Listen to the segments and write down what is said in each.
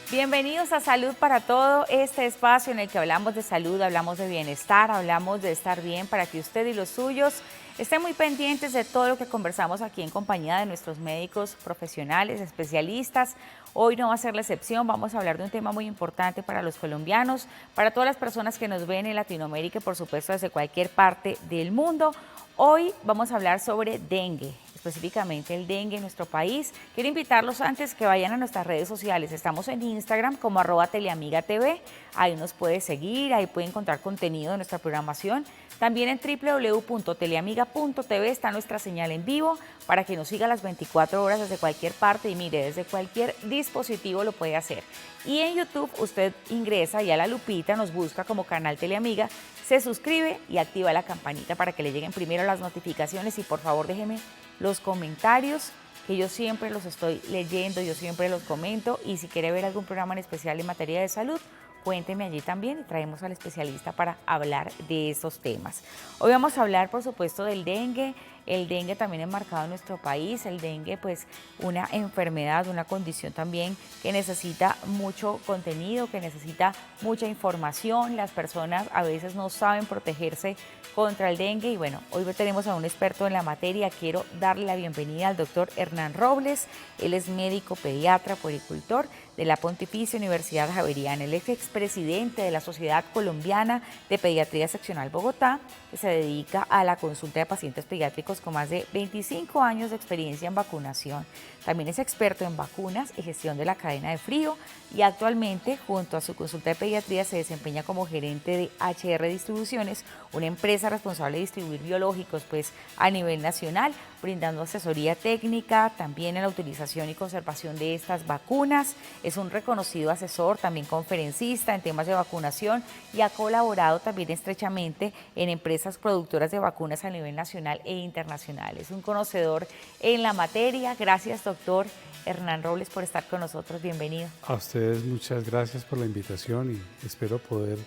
Bienvenidos a Salud para Todo, este espacio en el que hablamos de salud, hablamos de bienestar, hablamos de estar bien para que usted y los suyos estén muy pendientes de todo lo que conversamos aquí en compañía de nuestros médicos profesionales, especialistas. Hoy no va a ser la excepción, vamos a hablar de un tema muy importante para los colombianos, para todas las personas que nos ven en Latinoamérica y por supuesto desde cualquier parte del mundo. Hoy vamos a hablar sobre dengue, específicamente el dengue en nuestro país. Quiero invitarlos antes que vayan a nuestras redes sociales. Estamos en Instagram como @teleamigatv. Ahí nos puede seguir, ahí puede encontrar contenido de nuestra programación. También en www.teleamiga.tv está nuestra señal en vivo para que nos siga las 24 horas desde cualquier parte y mire, desde cualquier dispositivo lo puede hacer. Y en YouTube usted ingresa y a la lupita nos busca como canal Teleamiga, se suscribe y activa la campanita para que le lleguen primero las notificaciones y por favor déjeme los comentarios que yo siempre los estoy leyendo, yo siempre los comento y si quiere ver algún programa en especial en materia de salud, cuénteme allí también y traemos al especialista para hablar de esos temas. Hoy vamos a hablar, por supuesto, del dengue. El dengue también enmarcado en nuestro país. El dengue, pues, una enfermedad, una condición también que necesita mucho contenido, que necesita mucha información. Las personas a veces no saben protegerse contra el dengue y bueno, hoy tenemos a un experto en la materia. Quiero darle la bienvenida al doctor Hernán Robles. Él es médico pediatra, puericultor de la Pontificia Universidad Javeriana. Él es expresidente de la Sociedad Colombiana de Pediatría Seccional Bogotá, que se dedica a la consulta de pacientes pediátricos con más de 25 años de experiencia en vacunación. También es experto en vacunas y gestión de la cadena de frío y actualmente, junto a su consulta de pediatría, se desempeña como gerente de HR Distribuciones, una empresa responsable de distribuir biológicos pues, a nivel nacional, brindando asesoría técnica también en la utilización y conservación de estas vacunas. Es un reconocido asesor, también conferencista en temas de vacunación y ha colaborado también estrechamente en empresas productoras de vacunas a nivel nacional e internacional. Es un conocedor en la materia. Gracias, doctor Hernán Robles, por estar con nosotros. Bienvenido. A ustedes muchas gracias por la invitación y espero poder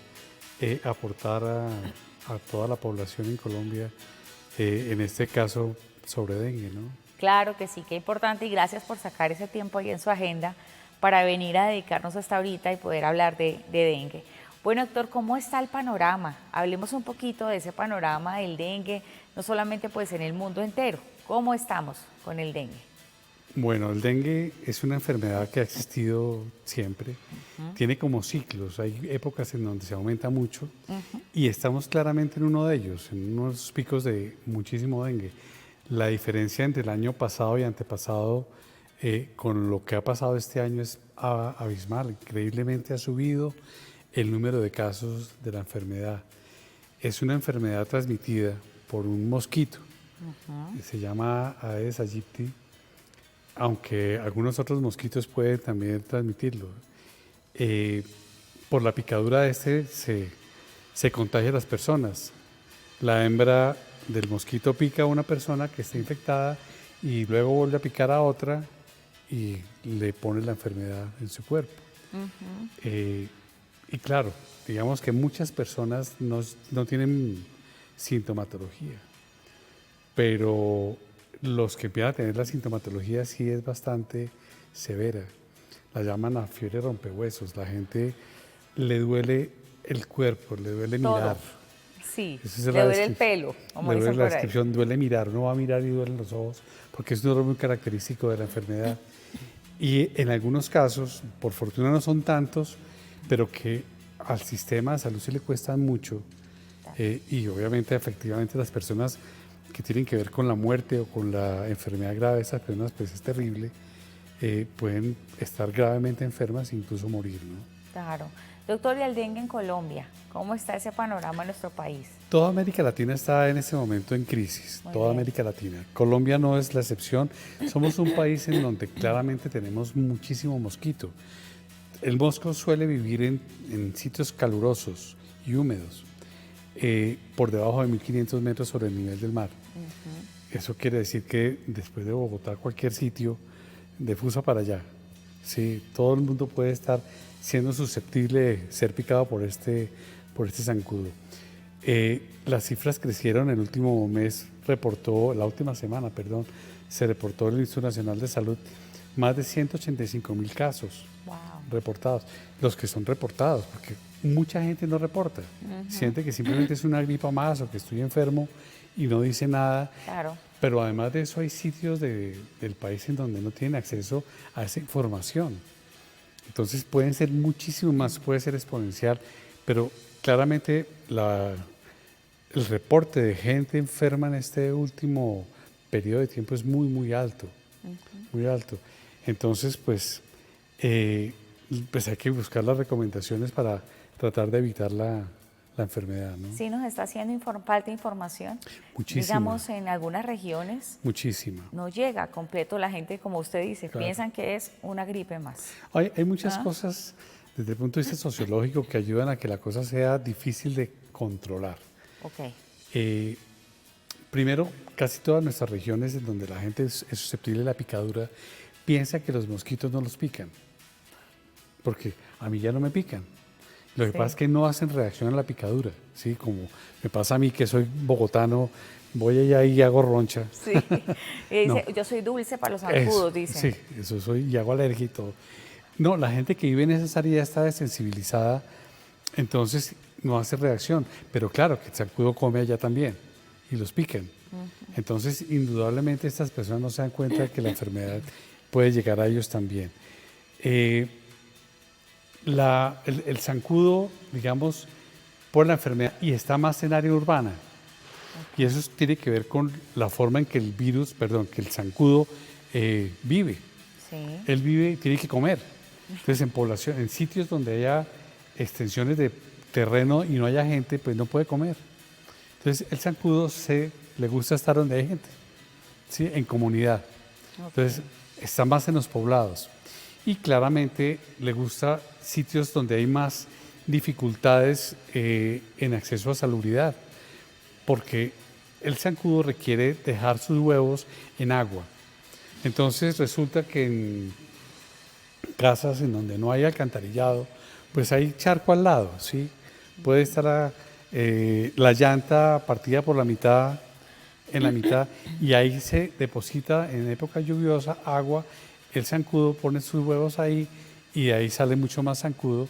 aportar a toda la población en Colombia, en este caso sobre dengue, ¿no? Claro que sí, qué importante y gracias por sacar ese tiempo ahí en su agenda para venir a dedicarnos hasta ahorita y poder hablar de dengue. Bueno, doctor, ¿cómo está el panorama? Hablemos un poquito de ese panorama del dengue, no solamente pues en el mundo entero. ¿Cómo estamos con el dengue? Bueno, el dengue es una enfermedad que ha existido siempre. Tiene como ciclos, hay épocas en donde se aumenta mucho y estamos claramente en uno de ellos, en unos picos de muchísimo dengue. La diferencia entre el año pasado y antepasado con lo que ha pasado este año es abismal. Increíblemente ha subido el número de casos de la enfermedad. Es una enfermedad transmitida por un mosquito, se llama Aedes aegypti, aunque algunos otros mosquitos pueden también transmitirlo. Por la picadura de se contagia a las personas. La hembra del mosquito pica a una persona que está infectada y luego vuelve a picar a otra y le pone la enfermedad en su cuerpo. Y claro, digamos que muchas personas no tienen sintomatología, pero los que empiezan a tener la sintomatología sí es bastante severa. La llaman a fiebre rompehuesos. La gente le duele el cuerpo, le duele mirar. Sí, le duele el pelo, como dicen por ahí. La descripción, duele mirar, uno va a mirar y duelen los ojos, porque es un dolor muy característico de la enfermedad. Y en algunos casos, por fortuna no son tantos, pero que al sistema de salud se le cuestan mucho. Y obviamente, efectivamente, las personas que tienen que ver con la muerte o con la enfermedad grave, esas personas, pues es terrible, pueden estar gravemente enfermas e incluso morir, ¿no? Claro. Doctor, ¿y el dengue en Colombia? ¿Cómo está ese panorama en nuestro país? Toda América Latina está en este momento en crisis, toda América Latina. Colombia no es la excepción. Somos un país en donde claramente tenemos muchísimo mosquito. El mosco suele vivir en sitios calurosos y húmedos, por debajo de 1500 metros sobre el nivel del mar. Eso quiere decir que después de Bogotá, cualquier sitio de Fusa para allá, sí, todo el mundo puede estar siendo susceptible de ser picado por este zancudo. Las cifras crecieron el último mes, la última semana, se reportó el Instituto Nacional de Salud más de 185.000 casos Wow. reportados. Los que son reportados, porque mucha gente no reporta. Siente que simplemente es una gripa más o que estoy enfermo y no dice nada. Claro. Pero además de eso hay sitios del país en donde no tienen acceso a esa información. Entonces pueden ser muchísimo más, puede ser exponencial, pero claramente el reporte de gente enferma en este último periodo de tiempo es muy, muy alto, muy alto. Entonces, pues hay que buscar las recomendaciones para tratar de evitar la enfermedad, ¿no? Sí, nos está haciendo falta información. Muchísima. Digamos, en algunas regiones Muchísima. no llega completo la gente, como usted dice, Claro. piensan que es una gripe más. Hay muchas cosas desde el punto de vista sociológico que ayudan a que la cosa sea difícil de controlar. Ok. Primero, casi todas nuestras regiones en donde la gente es susceptible a la picadura piensa que los mosquitos no los pican, porque a mí ya no me pican. Lo que Sí. pasa es que no hacen reacción a la picadura, ¿sí? Como me pasa a mí que soy bogotano, voy allá y hago roncha. Sí. Y dice, yo soy dulce para los zancudos, dicen. Sí, eso soy y hago alergia y todo. No, la gente que vive en esas áreas está desensibilizada, entonces no hace reacción. Pero claro, que el zancudo come allá también y los pican. Entonces, indudablemente estas personas no se dan cuenta de que la enfermedad puede llegar a ellos también. El zancudo, digamos, por la enfermedad y está más en área urbana. Y eso tiene que ver con la forma en que que el zancudo vive. Sí. Él vive y tiene que comer. Entonces, en sitios donde haya extensiones de terreno y no haya gente, pues no puede comer. Entonces, el zancudo le gusta estar donde hay gente, ¿sí? En comunidad. Entonces, está más en los poblados. Y claramente le gusta sitios donde hay más dificultades en acceso a salubridad, porque el zancudo requiere dejar sus huevos en agua. Entonces resulta que en casas en donde no hay alcantarillado, pues hay charco al lado, ¿sí? Puede estar la llanta partida por la mitad, en la mitad, y ahí se deposita en época lluviosa agua, el zancudo pone sus huevos ahí y de ahí sale mucho más zancudo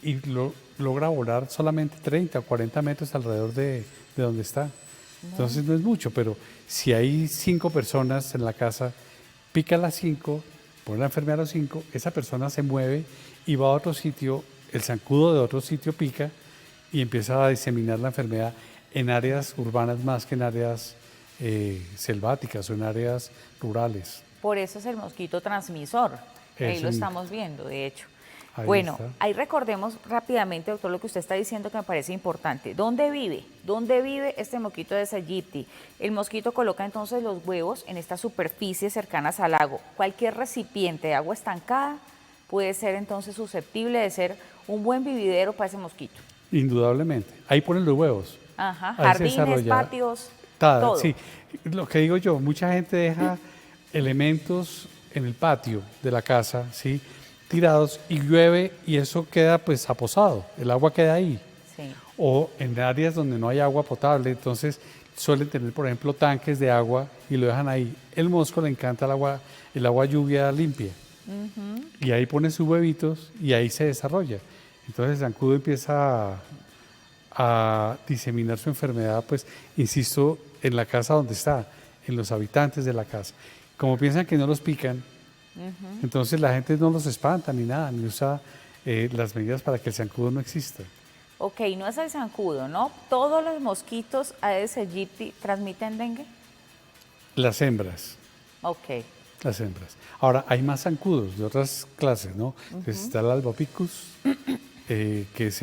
y logra volar solamente 30 o 40 metros alrededor de donde está. Entonces no es mucho, pero si hay 5 personas en la casa, pica a las 5, pone la enfermedad a los 5, esa persona se mueve y va a otro sitio, el zancudo de otro sitio pica y empieza a diseminar la enfermedad en áreas urbanas más que en áreas selváticas o en áreas rurales. Por eso es el mosquito transmisor. Ahí lo Eso. estamos viendo, de hecho. Ahí Bueno, está. ahí recordemos rápidamente, doctor, lo que usted está diciendo que me parece importante. ¿Dónde vive? ¿Dónde vive este mosquito de Aedes aegypti? El mosquito coloca entonces los huevos en estas superficies cercanas al lago. Cualquier recipiente de agua estancada puede ser entonces susceptible de ser un buen vividero para ese mosquito. Indudablemente. Ahí ponen los huevos. Ajá, Ahí se jardines, desarrolla patios, todo. Sí, lo que digo yo, mucha gente deja elementos en el patio de la casa, ¿sí? Tirados y llueve y eso queda pues aposado, el agua queda ahí. Sí. O en áreas donde no hay agua potable, entonces suelen tener, por ejemplo, tanques de agua y lo dejan ahí. El mosco le encanta el agua lluvia limpia. Y ahí pone sus huevitos y ahí se desarrolla. Entonces el zancudo empieza a diseminar su enfermedad, pues, insisto, en la casa donde está, en los habitantes de la casa. Como piensan que no los pican, entonces la gente no los espanta ni nada, ni usa las medidas para que el zancudo no exista. Ok, no es el zancudo, ¿no? ¿Todos los mosquitos Aedes aegypti transmiten dengue? Las hembras. Ok. Las hembras. Ahora, hay más zancudos de otras clases, ¿no? Entonces está el Albopicus, que es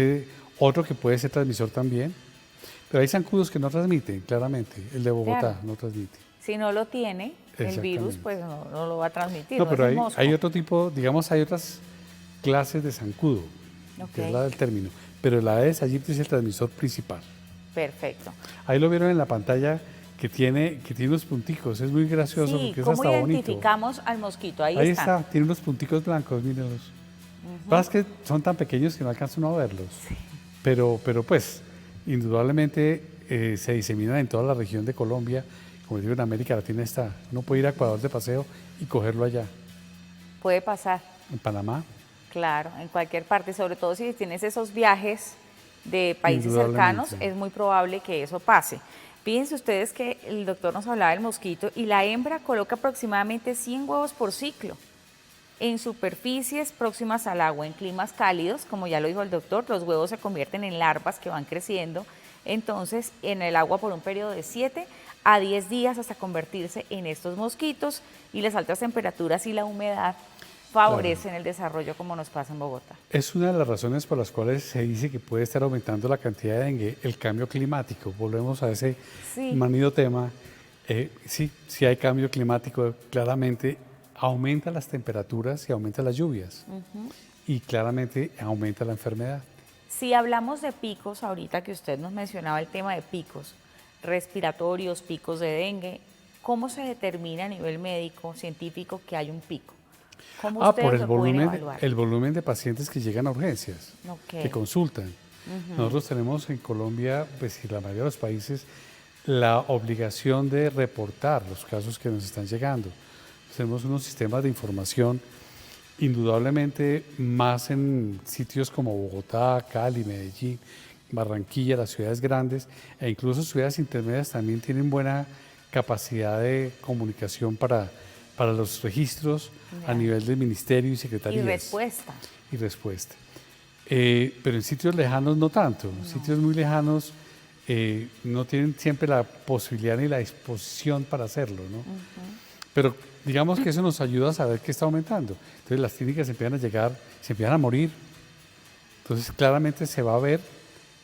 otro que puede ser transmisor también, pero hay zancudos que no transmiten, claramente. El de Bogotá Claro. no transmite. Si no lo tiene, el virus Exactamente. pues no lo va a transmitir. No, No pero es el mosco. hay otro tipo, digamos, hay otras clases de zancudo, que es Ok. la del término, pero la Aedes aegypti es el transmisor principal. Perfecto. Ahí lo vieron en la pantalla que tiene unos punticos, es muy gracioso Sí, porque es ¿cómo hasta bonito. identificamos al mosquito? Ahí Ahí están. está, tiene unos punticos blancos, mírenlos. Lo que pasa es que son tan pequeños que no alcanza uno a verlos. Pero pues, indudablemente se diseminan en toda la región de Colombia, como digo, en América Latina está. Uno puede ir a Ecuador de paseo y cogerlo allá. Puede pasar, En Panamá, claro, en cualquier parte, sobre todo si tienes esos viajes de países cercanos, indudablemente. es muy probable que eso pase. Fíjense ustedes que el doctor nos hablaba del mosquito y la hembra coloca aproximadamente 100 huevos por ciclo en superficies próximas al agua, en climas cálidos, como ya lo dijo el doctor, los huevos se convierten en larvas que van creciendo, entonces en el agua por un periodo de 7 a 10 días hasta convertirse en estos mosquitos, y las altas temperaturas y la humedad favorecen el desarrollo como nos pasa en Bogotá. Es una de las razones por las cuales se dice que puede estar aumentando la cantidad de dengue, el cambio climático. Volvemos a ese Sí. manido tema. Sí hay cambio climático, claramente aumenta las temperaturas y aumenta las lluvias. Y claramente aumenta la enfermedad. Si hablamos de picos, ahorita que usted nos mencionaba el tema de picos respiratorios, picos de dengue, ¿cómo se determina a nivel médico, científico, que hay un pico? ¿Cómo Por ustedes el lo pueden volumen, evaluar? el volumen de pacientes que llegan a urgencias, Ok. que consultan. Nosotros tenemos en Colombia, pues y la mayoría de los países, la obligación de reportar los casos que nos están llegando. Tenemos unos sistemas de información, indudablemente más en sitios como Bogotá, Cali, Medellín, Barranquilla, las ciudades grandes e incluso ciudades intermedias también tienen buena capacidad de comunicación para los registros a Ya. nivel del ministerio y Y secretarías. respuesta. Y respuesta. Pero en sitios lejanos no tanto. En sitios muy lejanos no tienen siempre la posibilidad ni la disposición para hacerlo, ¿no? Pero digamos que eso nos ayuda a saber que está aumentando. Entonces las clínicas empiezan a llegar, se empiezan a morir. Entonces claramente se va a ver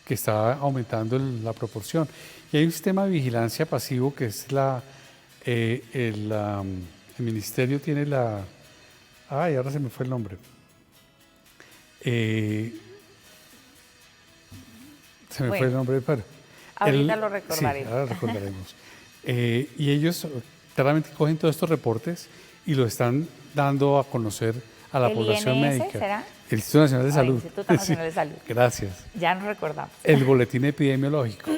que está aumentando la proporción. Y hay un sistema de vigilancia pasivo que es el ministerio tiene ay, ahora se me fue el nombre. Se me fue Bueno, el nombre, pero ahorita lo recordaremos. Sí, ahora lo recordaremos. Y ellos claramente cogen todos estos reportes y lo están dando a conocer a la ¿El población INS médica. será? El Instituto Nacional de Ah, Salud. Instituto Nacional de Salud. Gracias. Ya nos recordamos. El boletín epidemiológico.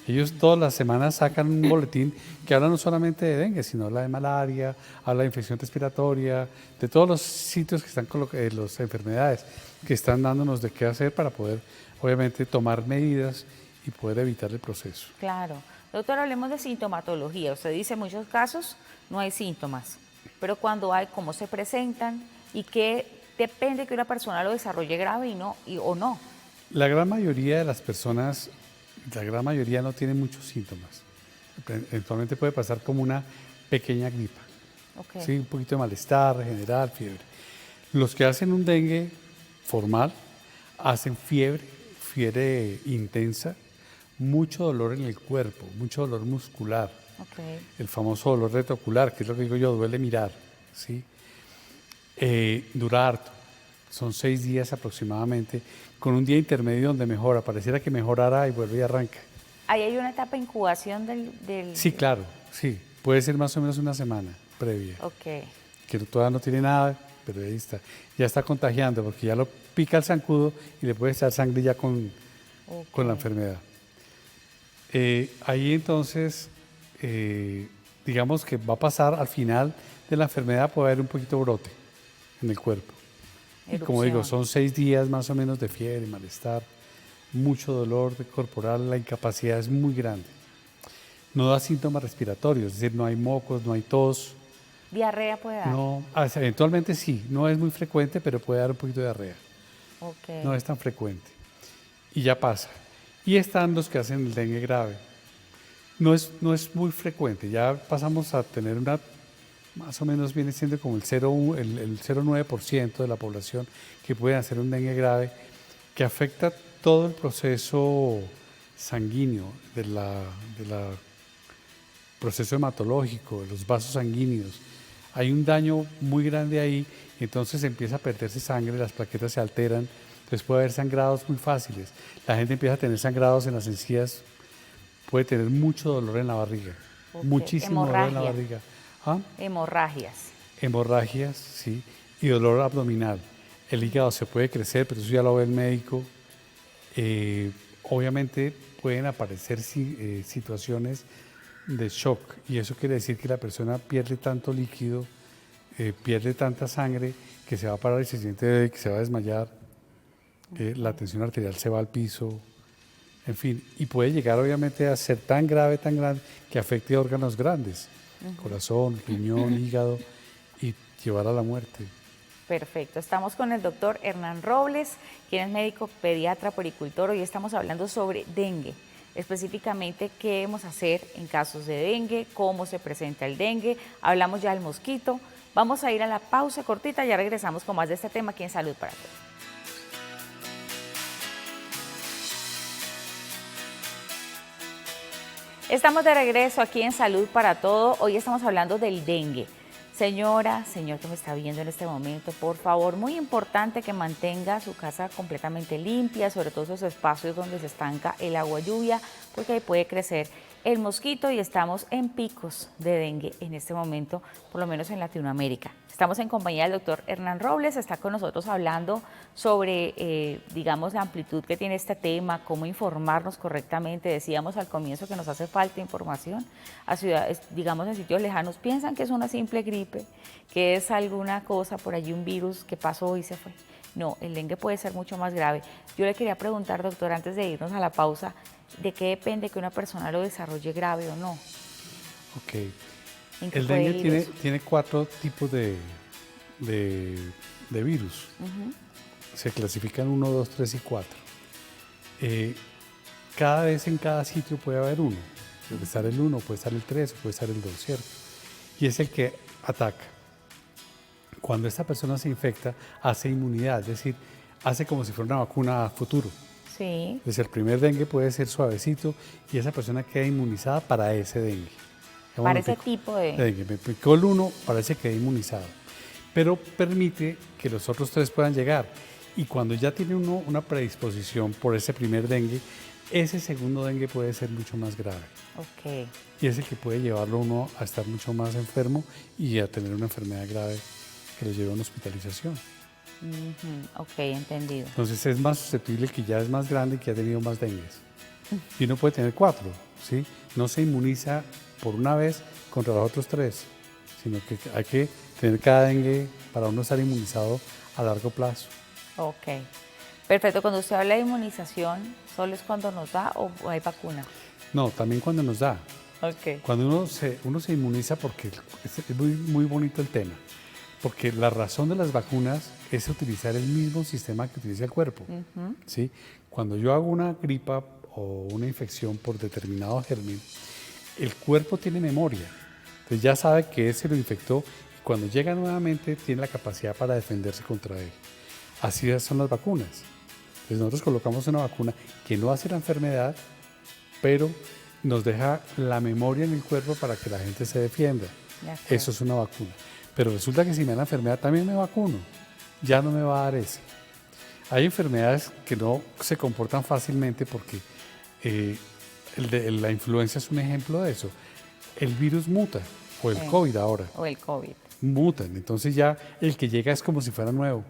Ellos todas las semanas sacan un boletín que habla no solamente de dengue, sino habla de malaria, habla de infección respiratoria, de todos los sitios que están las enfermedades que están dándonos de qué hacer para poder, obviamente, tomar medidas y poder evitar el proceso. Claro. Doctor, hablemos de sintomatología. Usted dice en muchos casos no hay síntomas, pero cuando hay, ¿cómo se presentan? Y qué depende que una persona lo desarrolle grave o no. La gran mayoría de las personas, la gran mayoría no tiene muchos síntomas. Eventualmente puede pasar como una pequeña gripa. Okay. Sí, un poquito de malestar general, fiebre. Los que hacen un dengue formal hacen fiebre intensa, mucho dolor en el cuerpo, mucho dolor muscular, Okay. el famoso dolor retrocular, que es lo que digo yo, duele mirar, ¿sí? Dura harto, son 6 días aproximadamente, con un día intermedio donde mejora, pareciera que mejorara y vuelve y arranca. Ahí hay una etapa de incubación del... Sí, claro, sí, puede ser más o menos una semana previa, Ok. que todavía no tiene nada, pero ahí está, ya está contagiando porque ya lo pica el zancudo y le puede echar sangre ya con la enfermedad. Ahí entonces, digamos que va a pasar al final de la enfermedad, puede haber un poquito de brote en el cuerpo. Y como digo, son 6 días más o menos de fiebre, malestar, mucho dolor corporal, la incapacidad es muy grande. No da síntomas respiratorios, es decir, no hay mocos, no hay tos. ¿Diarrea puede dar? No, eventualmente sí, no es muy frecuente, pero puede dar un poquito de diarrea. Okay. No es tan frecuente. Y ya pasa. Y están los que hacen el dengue grave. No es muy frecuente, ya pasamos a tener más o menos viene siendo como el 0,9% de la población que puede hacer un dengue grave, que afecta todo el proceso sanguíneo, del proceso hematológico, de los vasos sanguíneos. Hay un daño muy grande ahí, y entonces empieza a perderse sangre, las plaquetas se alteran, entonces puede haber sangrados muy fáciles. La gente empieza a tener sangrados en las encías, puede tener mucho dolor en la barriga, muchísimo dolor en la barriga. ¿Ah? Hemorragias. Hemorragias, sí, y dolor abdominal. El hígado se puede crecer, pero eso ya lo ve el médico. Obviamente pueden aparecer situaciones de shock, y eso quiere decir que la persona pierde tanto líquido pierde tanta sangre que se va a parar y se siente que se va a desmayar, la tensión arterial se va al piso, en fin, y puede llegar obviamente a ser tan grave, que afecte órganos grandes, corazón, riñón, hígado, y llevar a la muerte. Perfecto, estamos con el doctor Hernán Robles, quien es médico pediatra puericultor. Hoy estamos hablando sobre dengue, específicamente qué debemos hacer en casos de dengue, cómo se presenta el dengue, hablamos ya del mosquito. Vamos a ir a la pausa cortita, ya regresamos con más de este tema aquí en Salud para Todos. Estamos de regreso aquí en Salud para Todo. Hoy estamos hablando del dengue. Señora, señor que me está viendo en este momento, por favor, muy importante que mantenga su casa completamente limpia, sobre todo esos espacios donde se estanca el agua lluvia, porque ahí puede crecer el mosquito y estamos en picos de dengue en este momento, por lo menos en Latinoamérica. Estamos en compañía del doctor Hernán Robles, está con nosotros hablando sobre, digamos, la amplitud que tiene este tema, cómo informarnos correctamente. Decíamos al comienzo que nos hace falta información a ciudades, digamos, en sitios lejanos. Piensan que es una simple gripe, que es alguna cosa por allí, un virus que pasó y se fue. No, el dengue puede ser mucho más grave. Yo le quería preguntar, doctor, antes de irnos a la pausa, ¿de qué depende que una persona lo desarrolle grave o no? Ok. El dengue tiene 4 tipos de virus. Se clasifican 1, 2, 3 y 4. Cada vez en cada sitio puede haber uno. Puede estar el 1, puede estar el 3 o puede estar el 2, ¿cierto? Y es el que ataca. Cuando esta persona se infecta, hace inmunidad, es decir, hace como si fuera una vacuna a futuro. Sí. Entonces el primer dengue puede ser suavecito y esa persona queda inmunizada para ese dengue. Para ese tipo de dengue. Me picó el 1, parece que quedé inmunizado. Pero permite que los otros 3 puedan llegar. Y cuando ya tiene uno una predisposición por ese primer dengue, ese segundo dengue puede ser mucho más grave. Ok. Y es el que puede llevarlo uno a estar mucho más enfermo y a tener una enfermedad grave que lo lleve a una hospitalización. Ok, entendido. Entonces es más susceptible el que ya es más grande y que ha tenido más dengues. Y uno puede tener 4, ¿sí? No se inmuniza por una vez contra los otros 3, sino que hay que tener cada dengue para uno estar inmunizado a largo plazo. Ok. Perfecto. Cuando usted habla de inmunización, ¿solo es cuando nos da o hay vacuna? No, también cuando nos da. Ok. Cuando uno se inmuniza, porque es muy bonito el tema, porque la razón de las vacunas es utilizar el mismo sistema que utiliza el cuerpo. ¿Sí? Cuando yo hago una gripa o una infección por determinado germen, el cuerpo tiene memoria, entonces ya sabe que ese lo infectó y cuando llega nuevamente tiene la capacidad para defenderse contra él. Así son las vacunas. Entonces nosotros colocamos una vacuna que no hace la enfermedad, pero nos deja la memoria en el cuerpo para que la gente se defienda. Eso es una vacuna. Pero resulta que si me da la enfermedad también me vacuno, ya no me va a dar ese. Hay enfermedades que no se comportan fácilmente porque la influenza es un ejemplo de eso. El virus muta, o el COVID ahora. O el COVID. Mutan, entonces ya el que llega es como si fuera nuevo,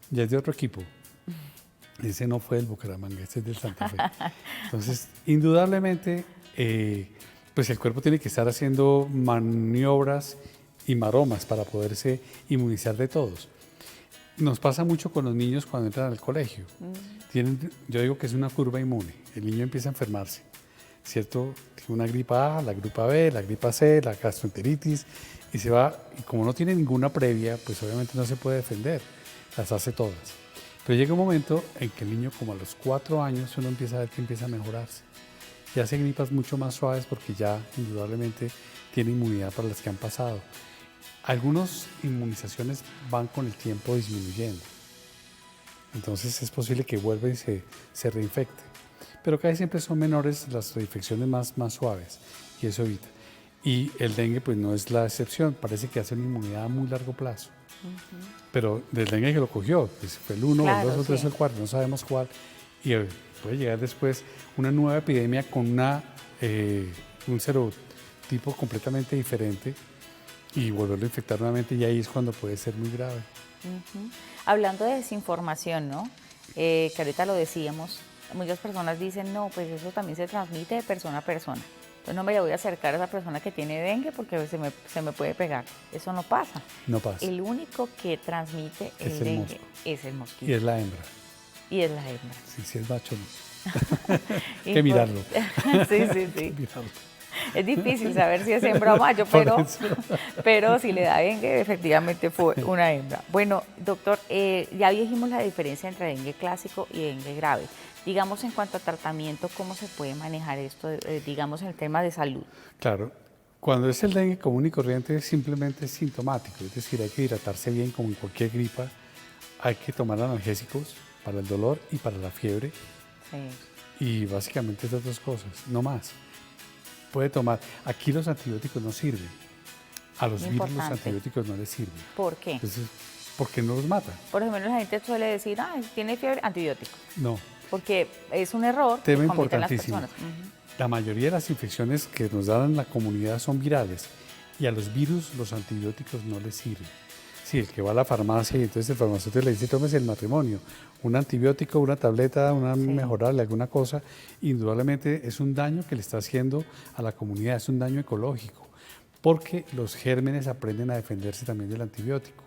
ya es de otro equipo. Ese no fue del Bucaramanga, ese es del Santa Fe. Entonces, indudablemente, pues el cuerpo tiene que estar haciendo maniobras y maromas para poderse inmunizar de todos. Nos pasa mucho con los niños cuando entran al colegio. Yo digo que es una curva inmune. El niño empieza a enfermarse, ¿cierto? Tiene una gripa A, la gripa B, la gripa C, la gastroenteritis, y se va, y como no tiene ninguna previa, pues obviamente no se puede defender, las hace todas. Pero llega un momento en que el niño, como a los 4 años, uno empieza a ver que empieza a mejorarse. Y hace gripas mucho más suaves porque ya indudablemente tiene inmunidad para las que han pasado. Algunas inmunizaciones van con el tiempo disminuyendo. Entonces es posible que vuelva y se reinfecte. Pero casi siempre son menores las reinfecciones más suaves y eso evita. Y el dengue pues no es la excepción, parece que hace una inmunidad a muy largo plazo. Pero del dengue que lo cogió, pues fue el 1, el 2, el 3 o el 4, no sabemos cuál. Y puede llegar después una nueva epidemia con un serotipo completamente diferente y volverlo a infectar nuevamente, y ahí es cuando puede ser muy grave. Hablando de desinformación, ¿no? Que ahorita lo decíamos, muchas personas dicen, no, pues eso también se transmite de persona a persona. Entonces no me le voy a acercar a esa persona que tiene dengue porque se me puede pegar. Eso no pasa. No pasa. El único que transmite el dengue es el mosquito. Y es la hembra. Y es la hembra. Sí, sí es macho, no. Hay que mirarlo. Sí, sí, sí. Mirarlo. Es difícil saber si es hembra o macho, pero si le da dengue, efectivamente fue una hembra. Bueno, doctor, ya dijimos la diferencia entre dengue clásico y dengue grave. Digamos, en cuanto a tratamiento, ¿cómo se puede manejar esto, digamos, en el tema de salud? Claro, cuando es el dengue común y corriente, simplemente es sintomático, es decir, hay que hidratarse bien como en cualquier gripa, hay que tomar analgésicos para el dolor y para la fiebre, Sí. y básicamente esas dos cosas, no más. Puede tomar, aquí los antibióticos no sirven, a los virus los Importante. antibióticos no les sirven. ¿Por qué? Entonces, porque no los mata. Por ejemplo, la gente suele decir, ah, tiene fiebre, antibiótico. No. Porque es un error que Tema cometen las importantísimo. personas. Ujú. La mayoría de las infecciones que nos dan en la comunidad son virales y a los virus los antibióticos no les sirven. Sí, el que va a la farmacia y entonces el farmacéutico le dice, tómese el matrimonio, un antibiótico, una tableta, una mejorable, alguna cosa, indudablemente es un daño que le está haciendo a la comunidad, es un daño ecológico, porque los gérmenes aprenden a defenderse también del antibiótico.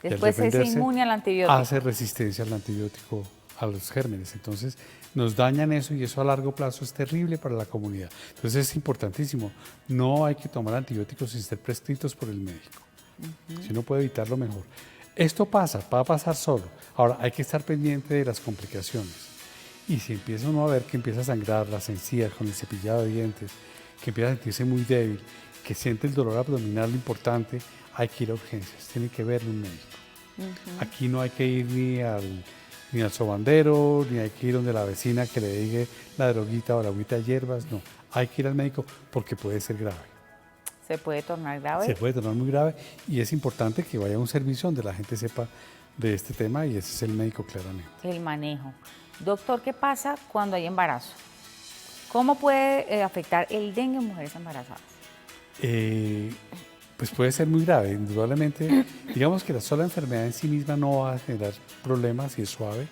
Y al Después es defenderse, inmune al antibiótico. hace resistencia al antibiótico, a los gérmenes. Entonces nos dañan eso y eso a largo plazo es terrible para la comunidad. Entonces es importantísimo, no hay que tomar antibióticos sin ser prescritos por el médico. Si uno puede evitarlo, mejor. Esto pasa, va a pasar solo. Ahora hay que estar pendiente de las complicaciones. Y si empieza uno a ver que empieza a sangrar las encías con el cepillado de dientes, que empieza a sentirse muy débil, que siente el dolor abdominal importante, hay que ir a urgencias, tiene que verlo un médico. Aquí no hay que ir ni al sobandero, ni hay que ir donde la vecina que le diga la droguita o la agüita de hierbas, no. Hay que ir al médico porque puede ser grave. Se puede tornar grave. Se puede tornar muy grave y es importante que vaya a un servicio donde la gente sepa de este tema y ese es el médico claramente. El manejo. Doctor, ¿qué pasa cuando hay embarazo? ¿Cómo puede afectar el dengue en mujeres embarazadas? Pues puede ser muy grave, indudablemente. Digamos que la sola enfermedad en sí misma no va a generar problemas si es suave,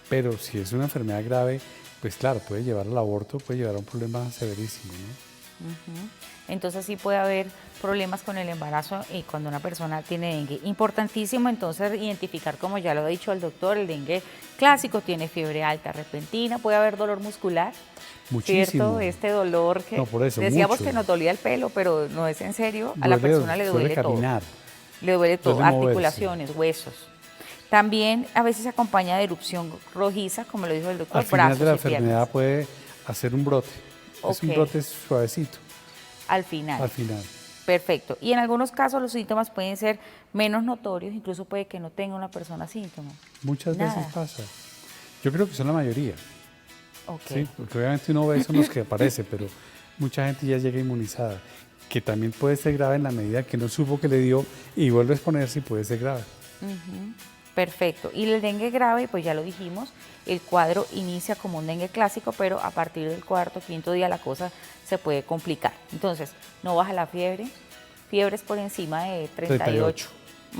pero si es una enfermedad grave, pues claro, puede llevar al aborto, puede llevar a un problema severísimo, ¿no? Entonces sí puede haber problemas con el embarazo y cuando una persona tiene dengue. Importantísimo entonces identificar, como ya lo ha dicho el doctor, el dengue clásico tiene fiebre alta repentina, puede haber dolor muscular. Muchísimo. ¿Cierto? Este dolor que no, por eso, decíamos mucho. que nos dolía el pelo, pero no es en serio, a la persona le duele todo. Caminar. Le duele todo, Duele moverse. articulaciones, huesos. También a veces se acompaña de erupción rojiza, como lo dijo el doctor, Al final brazos de la y piernas. enfermedad puede hacer un brote. Es un Ok. brote suavecito, Al final. al final. Perfecto. Y en algunos casos los síntomas pueden ser menos notorios, incluso puede que no tenga una persona síntomas. Muchas Nada. veces pasa. Yo creo que son la mayoría. Ok. Sí, porque obviamente uno ve son los que aparece, pero mucha gente ya llega inmunizada, que también puede ser grave en la medida que no supo que le dio y vuelve a exponerse y puede ser grave. Perfecto. Y el dengue grave, pues ya lo dijimos, el cuadro inicia como un dengue clásico, pero a partir del cuarto, quinto día la cosa se puede complicar. Entonces, no baja la fiebre, fiebres por encima de 38.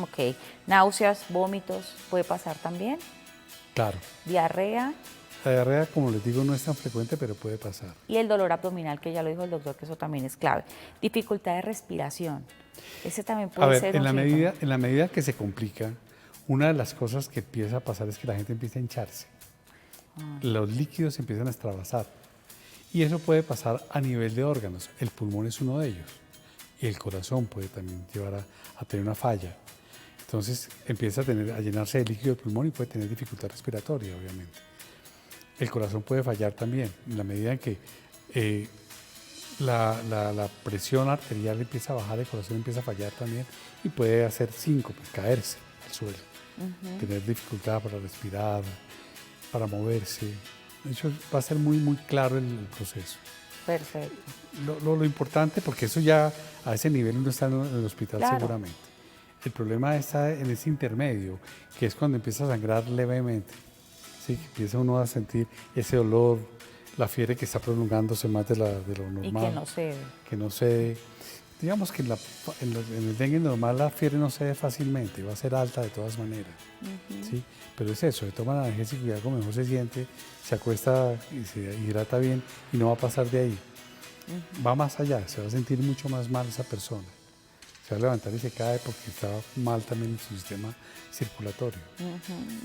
Ok. Náuseas, vómitos, puede pasar también. Claro. Diarrea La diarrea, como les digo, no es tan frecuente, pero puede pasar. y el dolor abdominal, que ya lo dijo el doctor, que eso también es clave. Dificultad de respiración. Ese también A puede ver, ser en un la síntoma. medida que se complica, una de las cosas que empieza a pasar es que la gente empieza a hincharse. Los líquidos se empiezan a extravasar. Y eso puede pasar a nivel de órganos. El pulmón es uno de ellos. Y el corazón puede también llevar a tener una falla. Entonces empieza a llenarse de líquido el pulmón y puede tener dificultad respiratoria, obviamente. El corazón puede fallar también, en la medida en que la presión arterial empieza a bajar, el corazón empieza a fallar también y puede hacer síncope, caerse al suelo, tener dificultad para respirar, para moverse. De hecho, va a ser muy, muy claro el proceso. Perfecto. Lo importante, porque eso ya a ese nivel uno está en el hospital Claro. seguramente. El problema está en ese intermedio, que es cuando empieza a sangrar levemente. ¿Sí? Que empieza uno a sentir ese dolor, la fiebre que está prolongándose más de lo normal. Y que no cede. Que no cede. Digamos que en el dengue normal la fiebre no cede fácilmente, va a ser alta de todas maneras. ¿Sí? Pero es eso, se toma el analgésico y algo mejor se siente, se acuesta y se hidrata bien y no va a pasar de ahí. va más allá, se va a sentir mucho más mal esa persona. Se va a levantar y se cae porque está mal también en su sistema circulatorio.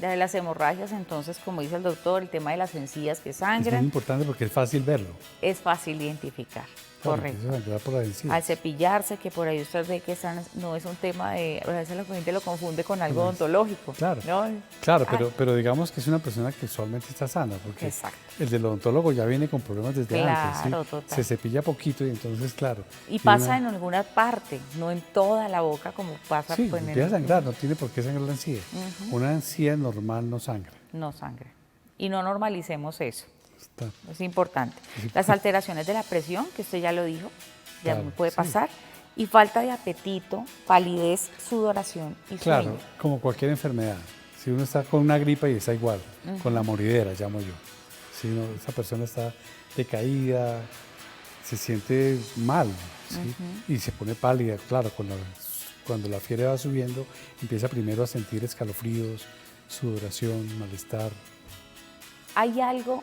De las hemorragias, entonces, como dice el doctor, el tema de las encías que Es muy sangran, importante porque es fácil verlo. es fácil identificar. Claro, Correcto. empieza a sangrar por las encías. Al cepillarse, que por ahí usted ve que no es un tema de, a veces la gente lo confunde con algo odontológico. Claro, ¿no? claro, Ah, pero digamos que es una persona que usualmente está sana, porque Exacto. el del odontólogo ya viene con problemas desde antes, ¿sí? Claro, total. Se cepilla poquito y entonces, claro. Y tiene pasa en alguna parte, no en toda la boca como pasa Sí, pues, empieza a sangrar, no tiene por qué sangrar la encía. Una encía normal no sangra. no sangra. Y no normalicemos eso. Está- Es importante. Las alteraciones de la presión, que usted ya lo dijo, ya Claro, puede sí. pasar. Y falta de apetito, palidez, sudoración y Claro, sueño. como cualquier enfermedad. Si uno está con una gripa y está igual, con la moridera, llamo yo. Si esa persona está decaída, se siente mal, ¿sí? Y se pone pálida, claro, cuando la fiebre va subiendo, empieza primero a sentir escalofríos, sudoración, malestar. ¿Hay algo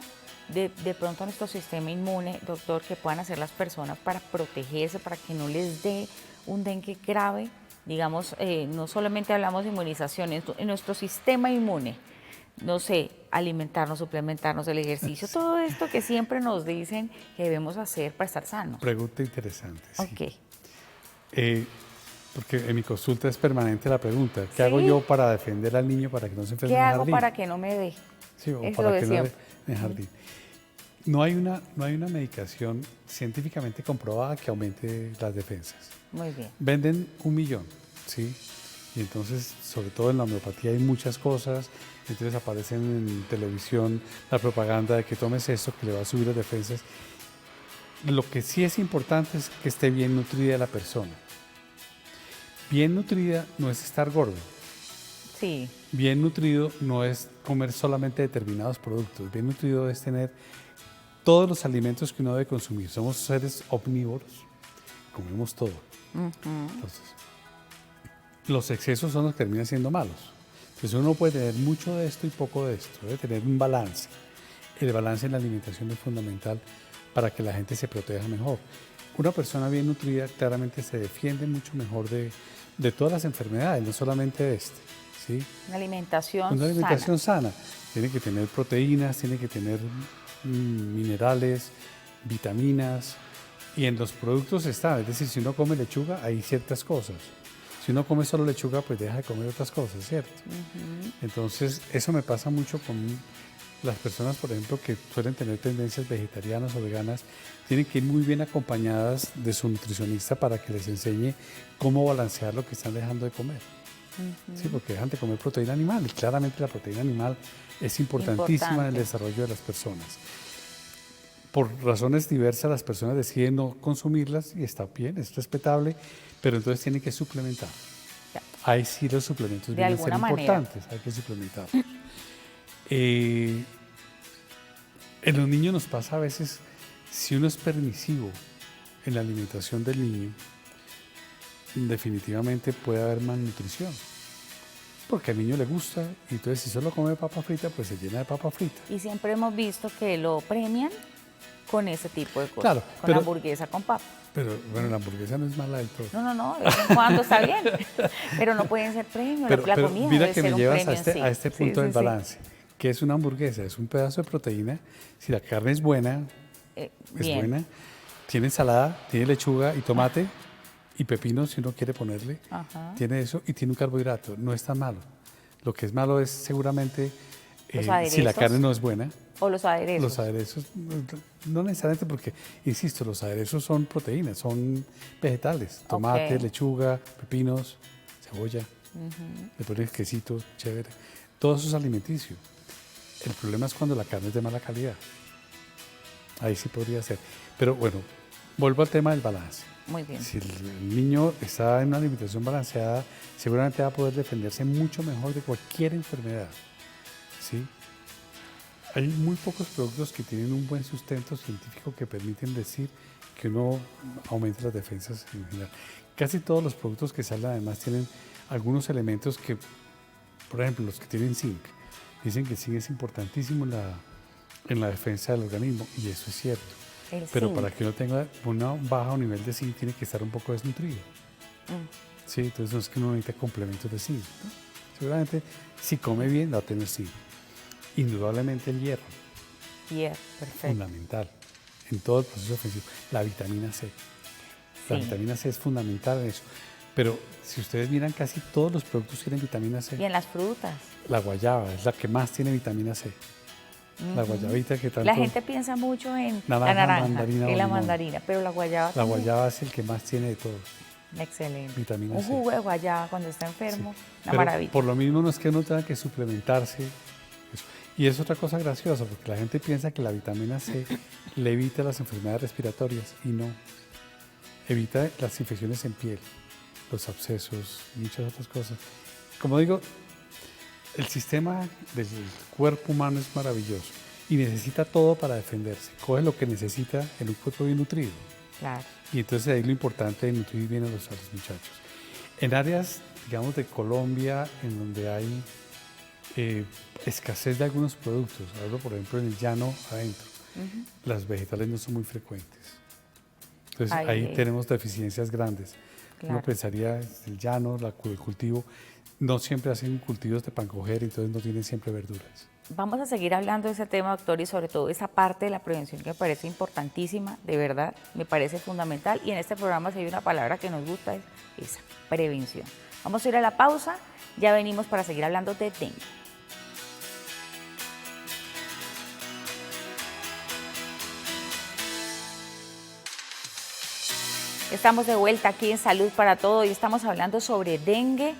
de pronto en nuestro sistema inmune, doctor, que puedan hacer las personas para protegerse, para que no les dé un dengue grave? Digamos, no solamente hablamos de inmunización, en nuestro sistema inmune, no sé, alimentarnos, suplementarnos, el ejercicio, todo esto que siempre nos dicen que debemos hacer para estar sanos. Pregunta interesante. Sí. Ok. Porque en mi consulta es permanente la pregunta, ¿qué Sí. hago yo para defender al niño para que no se enferme ¿Qué en el hago jardín? para que no me dé? Sí, o Es para lo de que no siempre. en el jardín. No hay una medicación científicamente comprobada que aumente las defensas. Muy bien. Venden 1 millón, ¿sí? Y entonces, sobre todo en la homeopatía hay muchas cosas, entonces aparecen en televisión la propaganda de que tomes esto, que le va a subir las defensas. Lo que sí es importante es que esté bien nutrida la persona. Bien nutrida no es estar gordo. Sí, Bien nutrido no es comer solamente determinados productos. Bien nutrido es tener todos los alimentos que uno debe consumir. Somos seres omnívoros, comemos todo. Entonces, los excesos son los que terminan siendo malos. Entonces uno puede tener mucho de esto y poco de esto. Debe tener un balance. El balance en la alimentación es fundamental para que la gente se proteja mejor. Una persona bien nutrida claramente se defiende mucho mejor de todas las enfermedades, no solamente de este. ¿Sí? una alimentación, Una alimentación sana. Tiene que tener proteínas, tiene que tener minerales, vitaminas, y en los productos está, es decir, si uno come lechuga hay ciertas cosas. Si uno come solo lechuga, pues deja de comer otras cosas, ¿cierto? Entonces, eso me pasa mucho con las personas, por ejemplo, que suelen tener tendencias vegetarianas o veganas, tienen que ir muy bien acompañadas de su nutricionista para que les enseñe cómo balancear lo que están dejando de comer. Sí, porque dejan de comer proteína animal y claramente la proteína animal es importantísima en el desarrollo de las personas. Por razones diversas las personas deciden no consumirlas y está bien, es respetable, pero entonces tienen que suplementar. Ya. Ahí sí los suplementos De vienen a ser alguna manera. importantes, hay que suplementar. En los niños nos pasa a veces, si uno es permisivo en la alimentación del niño, definitivamente puede haber malnutrición. Porque al niño le gusta y entonces si solo come papa frita, pues se llena de papa frita. Y siempre hemos visto que lo premian con ese tipo de cosas. Claro, con pero- hamburguesa con papa. Pero bueno, la hamburguesa no es mala del todo. No, de vez en cuando está bien. Pero no pueden ser premios. La Pero comida mira debe que ser me un llevas premio en sí. a este punto Sí, del sí, sí. balance. ¿Qué es una hamburguesa? Es un pedazo de proteína. Si la carne es buena, es Bien. buena. Tiene ensalada, tiene lechuga y tomate y pepino si uno quiere ponerle. Ajá. Tiene eso y tiene un carbohidrato. No es tan malo. Lo que es malo es seguramente Los si la aderezos. carne no es buena. O los aderezos. Los aderezos, no necesariamente porque, insisto, los aderezos son proteínas, son vegetales. Tomate, Ok. lechuga, pepinos, cebolla, le pones quesito, chévere. Todo eso es alimenticio. El problema es cuando la carne es de mala calidad. Ahí sí podría ser. Pero bueno, vuelvo al tema del balance. Muy bien. Si el niño está en una alimentación balanceada, seguramente va a poder defenderse mucho mejor de cualquier enfermedad. ¿Sí? Hay muy pocos productos que tienen un buen sustento científico que permiten decir que uno aumenta las defensas en general. Casi todos los productos que salen además tienen algunos elementos que, por ejemplo, los que tienen zinc, dicen que el zinc es importantísimo en la defensa del organismo y eso es cierto. El pero zinc. para que uno tenga un bajo nivel de zinc tiene que estar un poco desnutrido. Sí, entonces no es que uno necesite complementos de zinc, ¿no? Seguramente si come bien va a tener zinc. Indudablemente el hierro, Hierro, perfecto. fundamental en todo el proceso ofensivo. La vitamina C. La Sí. vitamina C es fundamental en eso. Pero si ustedes miran, casi todos los productos tienen vitamina C. Y en las frutas. La guayaba es la que más tiene vitamina C. La guayabita que tanto... La gente piensa mucho en la Naranja, naranja mandarina y o la limón. mandarina, pero la guayaba La también. guayaba es el que más tiene de todos. Excelente. Vitamina Un C. jugo de guayaba cuando está enfermo, una Pero maravilla. por lo mismo no es que uno tenga que suplementarse. Eso. Y es otra cosa graciosa, porque la gente piensa que la vitamina C le evita las enfermedades respiratorias y no. Evita las infecciones en piel, los abscesos, muchas otras cosas. Como digo, el sistema del cuerpo humano es maravilloso y necesita todo para defenderse. Coge lo que necesita en un cuerpo bien nutrido. Claro. Y entonces ahí lo importante de nutrir bien a los muchachos. En áreas, digamos, de Colombia, en donde hay escasez de algunos productos, hablo por ejemplo en el llano adentro, las vegetales no son muy frecuentes. Entonces ahí tenemos deficiencias grandes. Claro. Uno pensaría, el llano, el cultivo, no siempre hacen cultivos de pancoger, entonces no tienen siempre verduras. Vamos a seguir hablando de ese tema, doctor, y sobre todo esa parte de la prevención que me parece importantísima, de verdad, me parece fundamental. Y en este programa, si hay una palabra que nos gusta, es esa, prevención. Vamos a ir a la pausa, ya venimos para seguir hablando de dengue. Estamos de vuelta aquí en Salud para Todo y estamos hablando sobre dengue.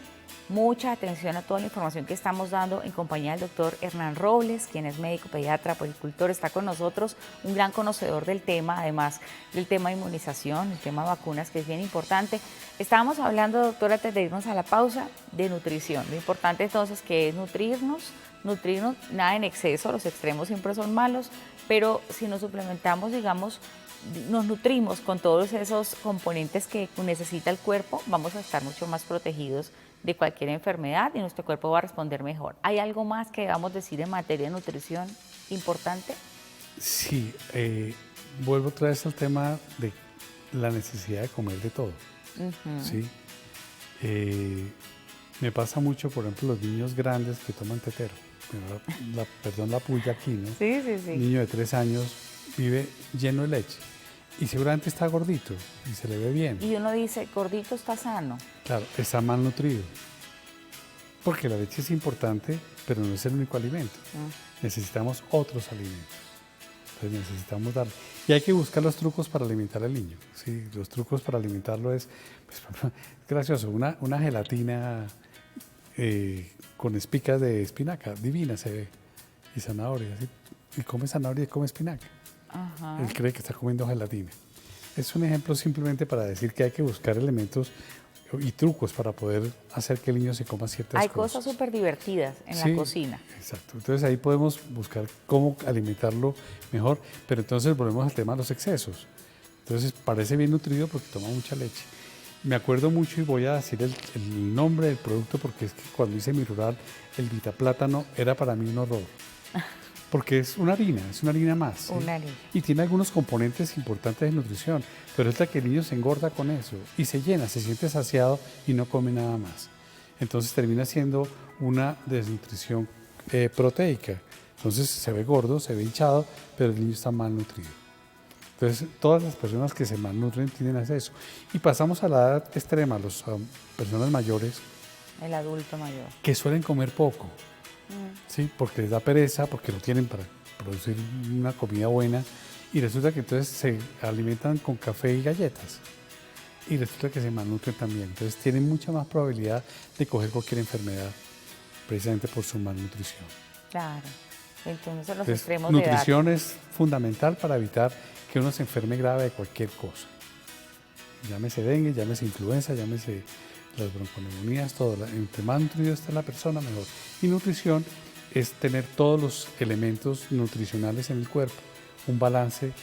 Mucha atención a toda la información que estamos dando en compañía del doctor Hernán Robles, quien es médico, pediatra, puericultor, está con nosotros, un gran conocedor del tema, además del tema de inmunización, el tema de vacunas, que es bien importante. Estábamos hablando, doctor, antes de irnos a la pausa, de nutrición. Lo importante entonces que es nutrirnos, nada en exceso, los extremos siempre son malos, pero si nos suplementamos, digamos, nos nutrimos con todos esos componentes que necesita el cuerpo, vamos a estar mucho más protegidos de cualquier enfermedad y nuestro cuerpo va a responder mejor. ¿Hay algo más que debamos decir en materia de nutrición importante? Sí, vuelvo otra vez al tema de la necesidad de comer de todo. ¿Sí? Me pasa mucho, por ejemplo, los niños grandes que toman tetero. Perdón la puya aquí, ¿no? Sí, sí, sí. Un niño de 3 años vive lleno de leche y seguramente está gordito y se le ve bien. Y uno dice, gordito está sano. Claro, está mal nutrido. Porque la leche es importante, pero no es el único alimento. Necesitamos otros alimentos. Entonces necesitamos darle. Y hay que buscar los trucos para alimentar al niño. ¿Sí? Los trucos para alimentarlo es, pues, es gracioso, una gelatina con espigas de espinaca, divina se ve, y zanahoria. ¿Sí? Y come zanahoria y come espinaca. Ajá. Él cree que está comiendo gelatina. Es un ejemplo simplemente para decir que hay que buscar elementos y trucos para poder hacer que el niño se coma ciertas cosas. Hay cosas súper divertidas en la cocina. Exacto. Entonces ahí podemos buscar cómo alimentarlo mejor, pero entonces volvemos al tema de los excesos. Entonces parece bien nutrido porque toma mucha leche. Me acuerdo mucho y voy a decir el nombre del producto porque es que cuando hice mi rural, el Vitaplátano era para mí un horror. Porque es una harina más. ¿sí? Una harina. Y tiene algunos componentes importantes de nutrición, pero es la que el niño se engorda con eso y se llena, se siente saciado y no come nada más. Entonces termina siendo una desnutrición proteica. Entonces se ve gordo, se ve hinchado, pero el niño está mal nutrido. Entonces todas las personas que se malnutren tienen acceso. Y pasamos a la edad extrema, las personas mayores. El adulto mayor. Que suelen comer poco. ¿Sí? Porque les da pereza, porque no tienen para producir una comida buena y resulta que entonces se alimentan con café y galletas y resulta que se malnutren también. Entonces tienen mucha más probabilidad de coger cualquier enfermedad precisamente por su malnutrición. Claro. Entonces los Entonces, extremos de edad. nutrición es fundamental para evitar que uno se enferme grave de cualquier cosa. Llámese dengue, llámese influenza, llámese las bronconeumonías, todo. Entre más nutrido está la persona, mejor. Y nutrición es tener todos los elementos nutricionales en el cuerpo, un balance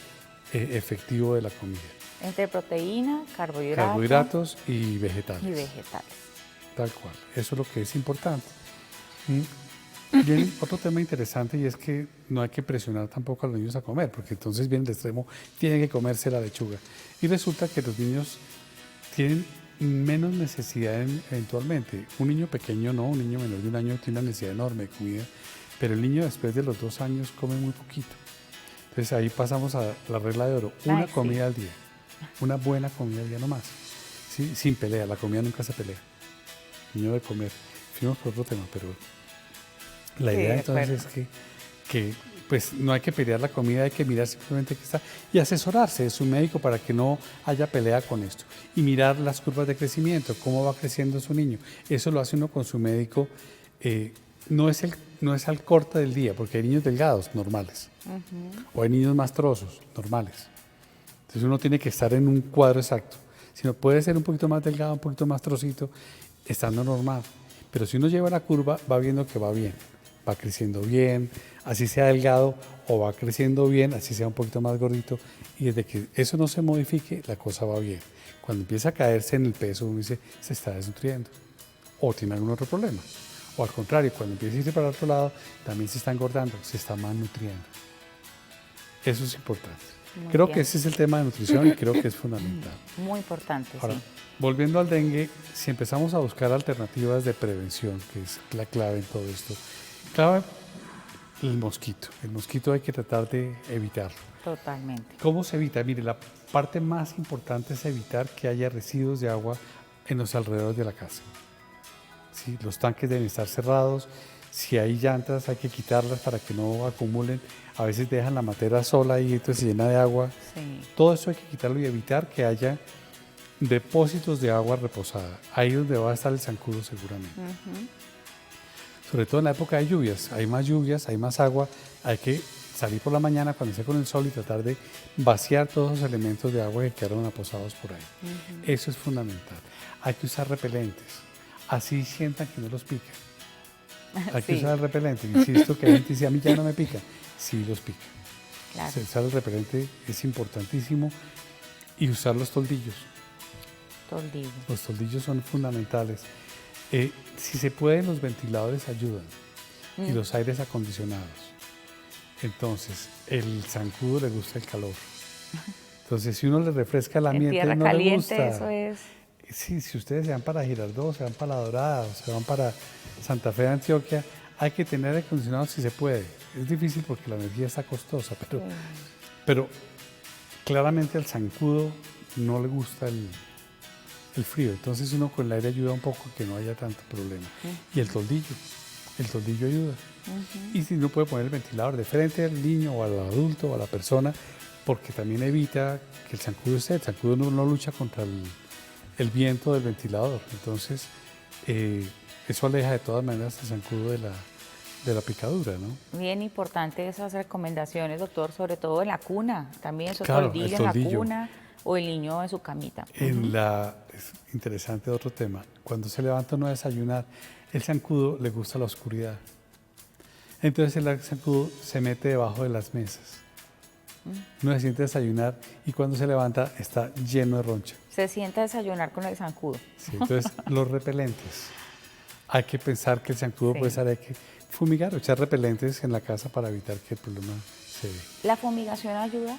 efectivo de la comida. Entre proteína, carbohidratos y vegetales. Y vegetales. Tal cual. Eso es lo que es importante. Viene otro tema interesante y es que no hay que presionar tampoco a los niños a comer, porque entonces viene el extremo, tienen que comerse la lechuga. Y resulta que los niños tienen menos necesidad eventualmente. Un niño pequeño no, un niño menor de 1 año tiene una necesidad enorme de comida, pero el niño después de los 2 años come muy poquito. Entonces ahí pasamos a la regla de oro, una comida al día, una buena comida al día nomás, ¿sí? Sin pelea, la comida nunca se pelea. El niño debe comer. Fuimos por otro tema, pero la idea entonces es que pues no hay que pelear la comida, hay que mirar simplemente qué está y asesorarse de su médico para que no haya pelea con esto. Y mirar las curvas de crecimiento, cómo va creciendo su niño. Eso lo hace uno con su médico. No es al corte del día, porque hay niños delgados, normales. O hay niños más trozos, normales. Entonces uno tiene que estar en un cuadro exacto. Sino puede ser un poquito más delgado, un poquito más trocito, estando normal. Pero si uno lleva la curva, va viendo que va bien. Va creciendo bien, así sea delgado, o va creciendo bien, así sea un poquito más gordito. Y desde que eso no se modifique, la cosa va bien. Cuando empieza a caerse en el peso, uno dice, se está desnutriendo. O tiene algún otro problema. O al contrario, cuando empieza a irse para el otro lado, también se está engordando, se está malnutriendo. Eso es importante. Creo que ese es el tema de nutrición y creo que es fundamental. Muy importante, Ahora, sí. volviendo al dengue, si empezamos a buscar alternativas de prevención, que es la clave en todo esto, clave el mosquito. El mosquito hay que tratar de evitarlo. Totalmente. ¿Cómo se evita? Mire, la parte más importante es evitar que haya residuos de agua en los alrededores de la casa. ¿Sí? Los tanques deben estar cerrados. Si hay llantas hay que quitarlas para que no acumulen. A veces dejan la matera sola y entonces se llena de agua. Sí. Todo eso hay que quitarlo y evitar que haya depósitos de agua reposada. Ahí es donde va a estar el zancudo seguramente. Sobre todo en la época de lluvias. Hay más agua. Hay que salir por la mañana cuando esté con el sol y tratar de vaciar todos los elementos de agua que quedaron aposados por ahí. Eso es fundamental. Hay que usar repelentes. Así sientan que no los pican. Hay que usar el repelente. Insisto que la gente dice, a mí ya no me pica. Sí los pica. Claro. Usar el repelente es importantísimo. Y usar los toldillos. Toldillo. Los toldillos son fundamentales. Si se puede, los ventiladores ayudan. Y los aires acondicionados. Entonces, el zancudo le gusta el calor. Entonces, si uno le refresca el ambiente, En tierra no caliente, le gusta. eso es. Sí, si ustedes se van para Girardot, se van para La Dorada, o se van para Santa Fe de Antioquia, hay que tener aire acondicionado si se puede. Es difícil porque la energía está costosa, pero claramente al zancudo no le gusta el frío. Entonces uno con el aire ayuda un poco a que no haya tanto problema. Y el toldillo ayuda. Y si no puede poner el ventilador de frente al niño o al adulto o a la persona, porque también evita que el zancudo esté. El zancudo no lucha contra el viento del ventilador. Entonces, eso aleja de todas maneras el zancudo de la picadura, ¿no? Bien importante esas recomendaciones, doctor, sobre todo en la cuna, también esos Claro, toldillos en la cuna o el niño en su camita. Es interesante otro tema, cuando se levanta uno a desayunar, el zancudo le gusta la oscuridad. Entonces el zancudo se mete debajo de las mesas. Uno se siente a desayunar y cuando se levanta está lleno de roncha. Se sienta a desayunar con el zancudo. Sí, entonces, los repelentes. Hay que pensar que el zancudo puede ser, hay que fumigar o echar repelentes en la casa para evitar que el problema se dé. ¿La fumigación ayuda?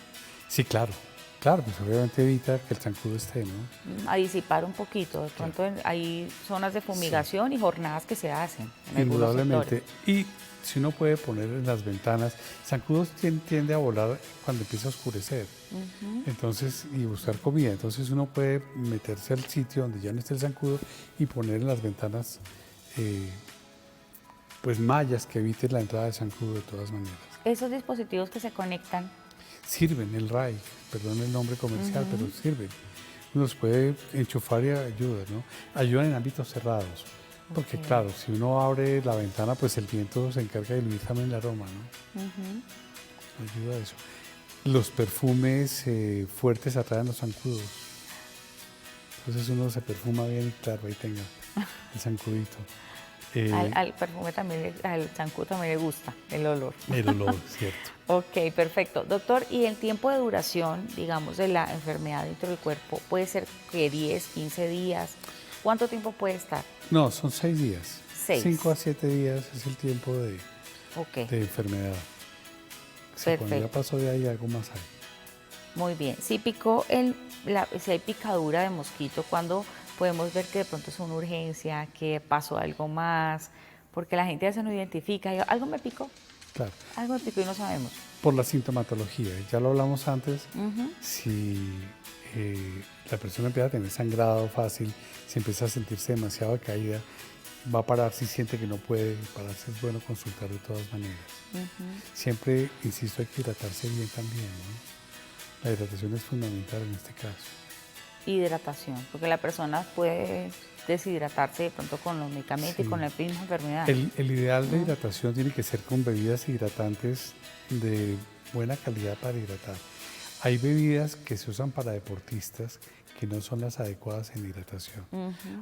Sí, claro. Claro, pues obviamente evita que el zancudo esté, ¿no? A disipar un poquito. De pronto hay zonas de fumigación y jornadas que se hacen. Indudablemente. Y si uno puede poner en las ventanas, zancudo tiende a volar cuando empieza a oscurecer. Entonces, y buscar comida. Entonces uno puede meterse al sitio donde ya no esté el zancudo y poner en las ventanas pues mallas que eviten la entrada del zancudo de todas maneras. Esos dispositivos que se conectan sirven, el RAI, perdón el nombre comercial, pero sirven. Uno los puede enchufar y ayuda, ¿no? Ayudan en ámbitos cerrados. Porque claro, si uno abre la ventana, pues el viento se encarga de diluir también el aroma, ¿no? Ayuda a eso. Los perfumes fuertes atraen los zancudos. Entonces uno se perfuma bien y claro, ahí tenga el zancudito. Al perfume también, al zancudo también le gusta el olor. El olor, cierto. Ok, perfecto. Doctor, ¿y el tiempo de duración, digamos, de la enfermedad dentro del cuerpo? ¿Puede ser que 10, 15 días? ¿Cuánto tiempo puede estar? No, son 6 días. 6. 5 a 7 días es el tiempo Ok, de enfermedad. O sea, cuando ya perfecto. pasó de ahí, algo más hay. Muy bien. Si picó si hay picadura de mosquito, ¿cuándo podemos ver que de pronto es una urgencia, que pasó algo más? Porque la gente a veces no identifica, algo Claro. me picó y no sabemos. Por la sintomatología, ya lo hablamos antes, Ujú. si la persona empieza a tener sangrado fácil, si empieza a sentirse demasiado decaída, va a parar si siente que no puede pararse, es bueno consultar de todas maneras. Siempre, insisto, hay que hidratarse bien también, ¿no? La hidratación es fundamental en este caso. Hidratación, porque la persona puede deshidratarse de pronto con los medicamentos y Sí. con la misma enfermedad. El ideal de hidratación tiene que ser con bebidas hidratantes de buena calidad para hidratar. Hay bebidas que se usan para deportistas que no son las adecuadas en hidratación.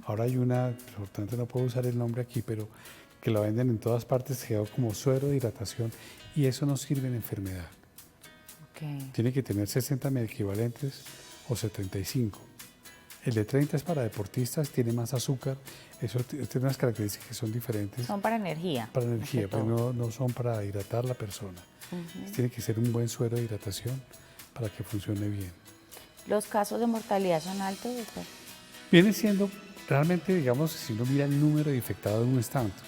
Ahora hay una, por tanto no puedo usar el nombre aquí, pero que la venden en todas partes, que llama como suero de hidratación, y eso no sirve en enfermedad. Ok. Tiene que tener 60 equivalentes o 75. El de 30 es para deportistas, tiene más azúcar, eso tiene unas características que son diferentes Son para energía. para más energía, que pero todo. no son para hidratar la persona. Tiene que ser un buen suero de hidratación para que funcione bien. ¿Los casos de mortalidad son altos, doctor? Viene siendo, realmente, digamos, si uno mira el número de infectados no es tanto.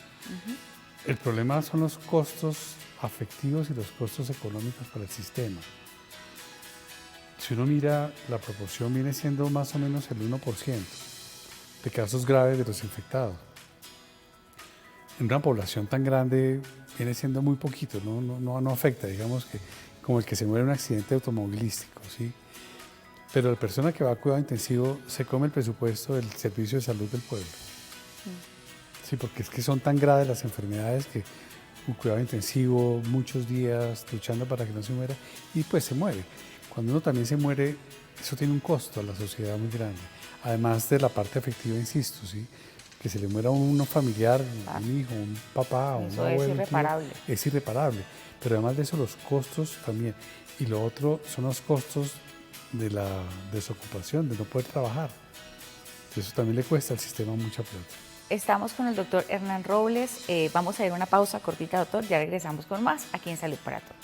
El problema son los costos afectivos y los costos económicos para el sistema. Si uno mira, la proporción viene siendo más o menos el 1% de casos graves de los infectados. En una población tan grande viene siendo muy poquito, no afecta, digamos que como el que se muere en un accidente automovilístico, ¿sí? Pero la persona que va a cuidado intensivo se come el presupuesto del servicio de salud del pueblo. Sí, porque es que son tan graves las enfermedades que un cuidado intensivo, muchos días luchando para que no se muera y pues se muere. Cuando uno también se muere, eso tiene un costo a la sociedad muy grande. Además de la parte afectiva, insisto, ¿sí? Que se le muera a un familiar, un hijo, un papá, un Eso abuelo, es un tío, irreparable. es irreparable. Pero además de eso, los costos también. Y lo otro son los costos de la desocupación, de no poder trabajar. Eso también le cuesta al sistema mucha plata. Estamos con el doctor Hernán Robles. Vamos a ir a una pausa cortita, doctor. Ya regresamos con más aquí en Salud para Todos.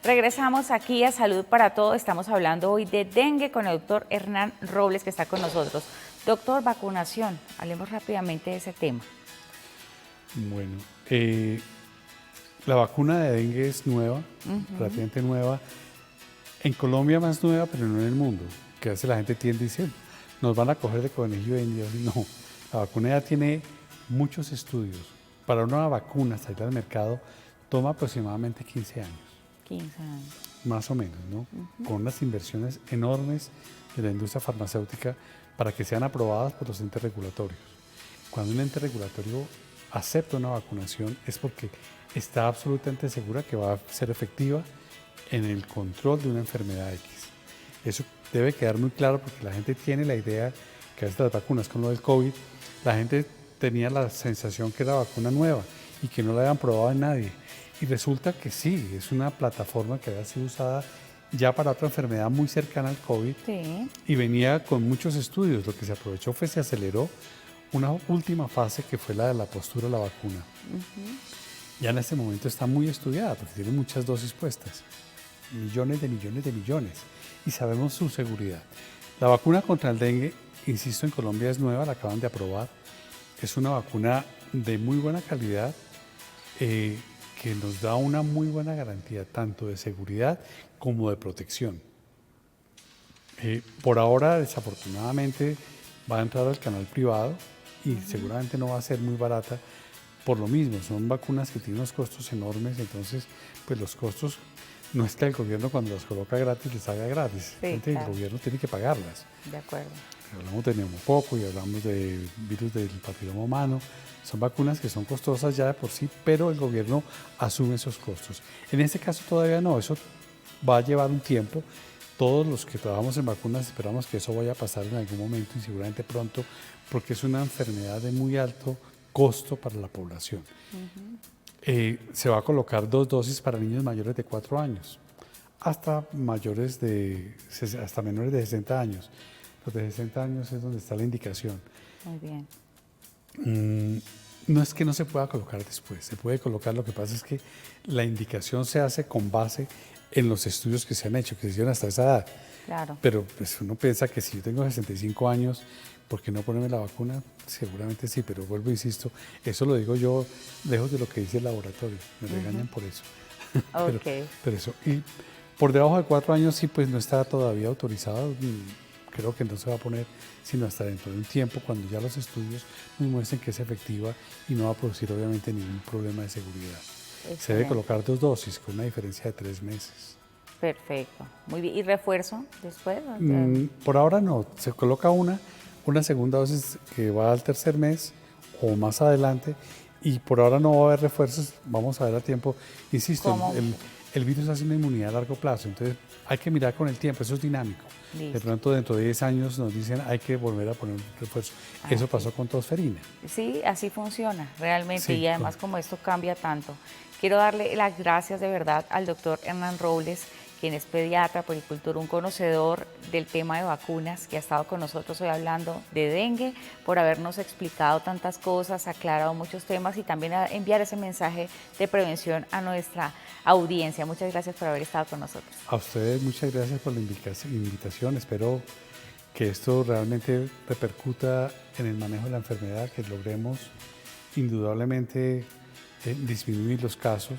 Regresamos aquí a Salud para Todos. Estamos hablando hoy de dengue con el doctor Hernán Robles, que está con nosotros. Doctor, vacunación. Hablemos rápidamente de ese tema. Bueno, la vacuna de dengue es nueva, relativamente nueva. En Colombia más nueva, pero no en el mundo. Que hace la gente tiende y dice, nos van a coger de conejillo de indias. No, la vacuna ya tiene muchos estudios. Para una vacuna salir al mercado toma aproximadamente 15 años. 15 años. Más o menos, ¿no? Con unas inversiones enormes de la industria farmacéutica para que sean aprobadas por los entes regulatorios. Cuando un ente regulatorio acepta una vacunación es porque está absolutamente segura que va a ser efectiva en el control de una enfermedad X. Eso debe quedar muy claro porque la gente tiene la idea que a veces las vacunas, con lo del COVID, la gente tenía la sensación que era vacuna nueva y que no la habían probado en nadie. Y resulta que sí, es una plataforma que había sido usada ya para otra enfermedad muy cercana al COVID Sí. y venía con muchos estudios. Lo que se aprovechó fue se aceleró una última fase que fue la de la postura de la vacuna. Ya en este momento está muy estudiada porque tiene muchas dosis puestas, millones de millones de millones, y sabemos su seguridad. La vacuna contra el dengue, insisto, en Colombia es nueva, la acaban de aprobar. Es una vacuna de muy buena calidad que nos da una muy buena garantía tanto de seguridad como de protección. Por ahora, desafortunadamente, va a entrar al canal privado y seguramente no va a ser muy barata por lo mismo. Son vacunas que tienen unos costos enormes, entonces pues los costos no es que el gobierno cuando las coloca gratis les haga gratis. Sí, claro. El gobierno tiene que pagarlas. De acuerdo. Hablamos de neumococo y hablamos de virus del papiloma humano. Son vacunas que son costosas ya de por sí, pero el gobierno asume esos costos. En este caso todavía no, eso va a llevar un tiempo. Todos los que trabajamos en vacunas esperamos que eso vaya a pasar en algún momento y seguramente pronto, porque es una enfermedad de muy alto costo para la población. Se va a colocar 2 dosis para niños mayores de 4 años, hasta menores de 60 años. Los de 60 años es donde está la indicación. Muy bien. No es que no se pueda colocar después, se puede colocar, lo que pasa es que la indicación se hace con base en los estudios que se han hecho, que se hicieron hasta esa edad. Claro. Pero pues uno piensa que si yo tengo 65 años, ¿por qué no ponerme la vacuna? Seguramente sí, pero vuelvo e insisto, eso lo digo yo lejos de lo que dice el laboratorio, me regañan por eso. Ok. Pero eso, y por debajo de 4 años sí, pues no está todavía autorizado, creo que no se va a poner sino hasta dentro de un tiempo cuando ya los estudios nos muestren que es efectiva y no va a producir obviamente ningún problema de seguridad. Se debe colocar 2 dosis con una diferencia de 3 meses. Perfecto, muy bien. ¿Y refuerzo después? Por ahora no, se coloca una segunda dosis que va al tercer mes o más adelante y por ahora no va a haber refuerzos, vamos a ver a tiempo. Insisto, el virus hace una inmunidad a largo plazo, entonces hay que mirar con el tiempo, eso es dinámico. Listo. De pronto dentro de 10 años nos dicen hay que volver a poner un refuerzo. Eso pasó con tosferina. Sí, así funciona realmente Sí, y además como esto cambia tanto. Quiero darle las gracias de verdad al doctor Hernán Robles, quien es pediatra, puericultor, un conocedor del tema de vacunas, que ha estado con nosotros hoy hablando de dengue, por habernos explicado tantas cosas, aclarado muchos temas y también a enviar ese mensaje de prevención a nuestra audiencia. Muchas gracias por haber estado con nosotros. A ustedes muchas gracias por la invitación. Espero que esto realmente repercuta en el manejo de la enfermedad, que logremos indudablemente disminuir los casos.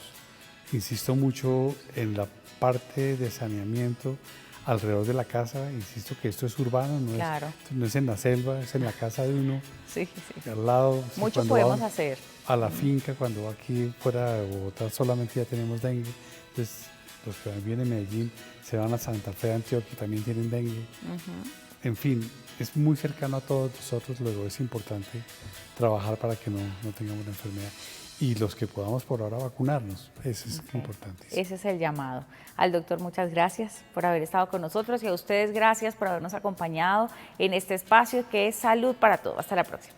Insisto mucho en la parte de saneamiento alrededor de la casa. Insisto que esto es urbano, no es en la selva, es en la casa de uno, sí. al lado. Mucho podemos hacer. A la finca, cuando va aquí fuera de Bogotá solamente ya tenemos dengue. Entonces, los que vienen de Medellín se van a Santa Fe de Antioquia, también tienen dengue. En fin, es muy cercano a todos nosotros, luego es importante trabajar para que no tengamos la enfermedad. Y los que podamos por ahora vacunarnos, eso es importante. Ese es el llamado. Al doctor, muchas gracias por haber estado con nosotros y a ustedes gracias por habernos acompañado en este espacio que es Salud para Todos. Hasta la próxima.